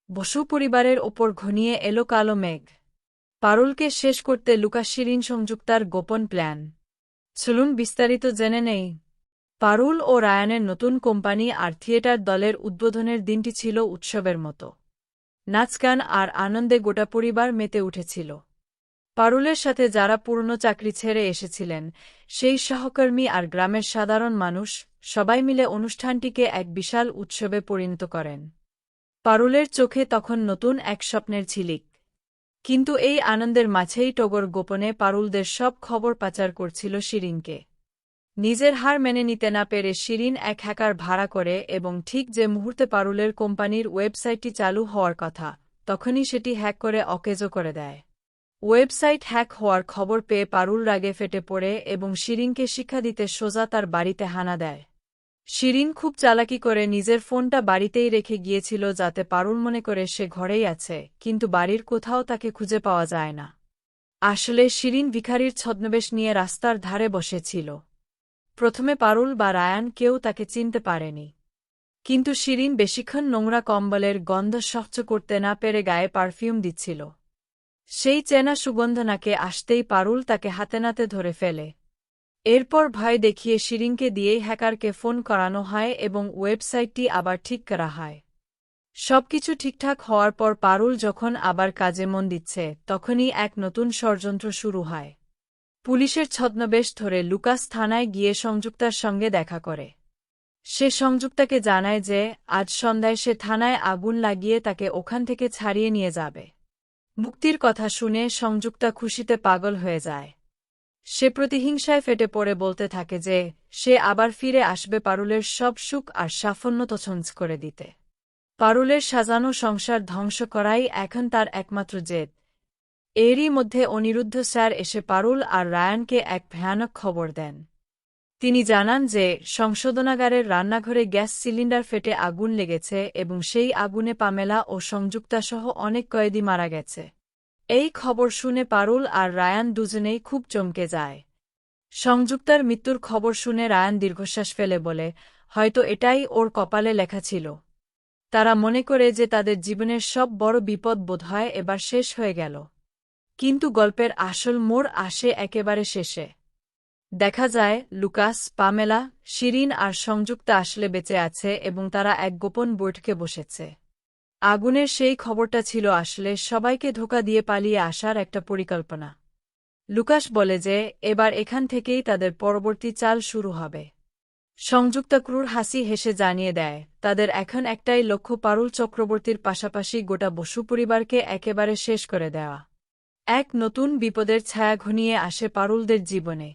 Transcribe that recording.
বসু পরিবারের ওপর ঘনিয়ে এলো কালো মেঘ। পারুলকে শেষ করতে লুকাস শিরিন সংযুক্তার গোপন প্ল্যান। চলুন বিস্তারিত জেনে নেই। পারুল ও রায়ানের নতুন কোম্পানি আর থিয়েটার দলের উদ্বোধনের দিনটি ছিল উৎসবের মতো। নাচগান আর আনন্দে গোটা পরিবার মেতে উঠেছিল। পারুলের সাথে যারা পুরনো চাকরি ছেড়ে এসেছিলেন, সেই সহকর্মী আর গ্রামের সাধারণ মানুষ, সবাই মিলে অনুষ্ঠানটিকে এক বিশাল উৎসবে পরিণত করেন। পারুলের চোখে তখন নতুন এক স্বপ্নের ঝিলিক। কিন্তু এই আনন্দের মাঝেই টগর গোপনে পারুলদের সব খবর পাচার করছিল শিরিনকে। নিজের হার মেনে নিতে না পেরে শিরিন এক হ্যাকার ভাড়া করে এবং ঠিক যে মুহূর্তে পারুলের কোম্পানির ওয়েবসাইটটি চালু হওয়ার কথা, তখনই সেটি হ্যাক করে অকেজো করে দেয়। ওয়েবসাইট হ্যাক হওয়ার খবর পেয়ে পারুল রাগে ফেটে পড়ে এবং শিরিনকে শিক্ষা দিতে সোজা তার বাড়িতে হানা দেয়। শিরিন খুব চালাকি করে নিজের ফোনটা বাড়িতেই রেখে গিয়েছিল যাতে পারুল মনে করে সে ঘরেই আছে, কিন্তু বাড়ির কোথাও তাকে খুঁজে পাওয়া যায় না। আসলে শিরিন ভিখারির ছদ্মবেশ নিয়ে রাস্তার ধারে বসেছিল। প্রথমে পারুল বা রায়ান কেউ তাকে চিনতে পারেনি। কিন্তু শিরিন বেশিক্ষণ নোংরা কম্বলের গন্ধ সহ্য করতে না পেরে গায়ে পারফিউম দিচ্ছিল। সেই চেনা সুগন্ধ নাকে আসতেই পারুল তাকে হাতে নাতে ধরে ফেলে। এরপর ভয় দেখিয়ে শিরিনকে দিয়েই হ্যাকারকে ফোন করানো হয় এবং ওয়েবসাইটটি আবার ঠিক করা হয়। সবকিছু ঠিকঠাক হওয়ার পর পারুল যখন আবার কাজে মন দিচ্ছে, তখনই এক নতুন ষড়যন্ত্র শুরু হয়। পুলিশের ছদ্মবেশ ধরে লুকাস থানায় গিয়ে সংযুক্তার সঙ্গে দেখা করে। সে সংযুক্তাকে জানায় যে আজ সন্ধ্যায় সে থানায় আগুন লাগিয়ে তাকে ওখান থেকে ছাড়িয়ে নিয়ে যাবে। মুক্তির কথা শুনে সংযুক্তা খুশিতে পাগল হয়ে যায়। সে প্রতিহিংসায় ফেটে পড়ে বলতে থাকে যে সে আবার ফিরে আসবে পারুলের সব সুখ আর সাফল্য তছনছ করে দিতে। পারুলের সাজানো সংসার ধ্বংস করাই এখন তার একমাত্র জেদ। এরই মধ্যে অনিরুদ্ধ স্যার এসে পারুল আর রায়ানকে এক ভয়ানক খবর দেন। তিনি জানান যে সংশোধনাগারের রান্নাঘরে গ্যাস সিলিন্ডার ফেটে আগুন লেগেছে এবং সেই আগুনে পামেলা ও সংযুক্তাসহ অনেক কয়েদি মারা গেছে। এই খবর শুনে পারুল আর রায়ান দুজনেই খুব চমকে যায়। সংযুক্তার মৃত্যুর খবর শুনে রায়ান দীর্ঘশ্বাস ফেলে বলে, হয়তো এটাই ওর কপালে লেখা ছিল। তারা মনে করে যে তাদের জীবনের সব বড় বিপদ বোধহয় এবার শেষ হয়ে গেল। কিন্তু গল্পের আসল মোড় আসে একেবারে শেষে। দেখা যায় লুকাস, পামেলা, শিরিন আর সংযুক্তা আসলে বেঁচে আছে এবং তারা এক গোপন বৈঠকে বসেছে। আগুনের সেই খবরটা ছিল আসলে সবাইকে ধোঁকা দিয়ে পালিয়ে আসার একটা পরিকল্পনা। লুকাস বলে যে এবার এখান থেকেই তাদের পরবর্তী চাল শুরু হবে। সংযুক্তা ক্রূর হাসি হেসে জানিয়ে দেয় তাদের এখন একটাই লক্ষ্য, পারুল চক্রবর্তীর পাশাপাশি গোটা বসু পরিবারকে একেবারে শেষ করে দেওয়া। এক নতুন বিপদের ছায়া ঘনিয়ে আসে পারুলদের জীবনে।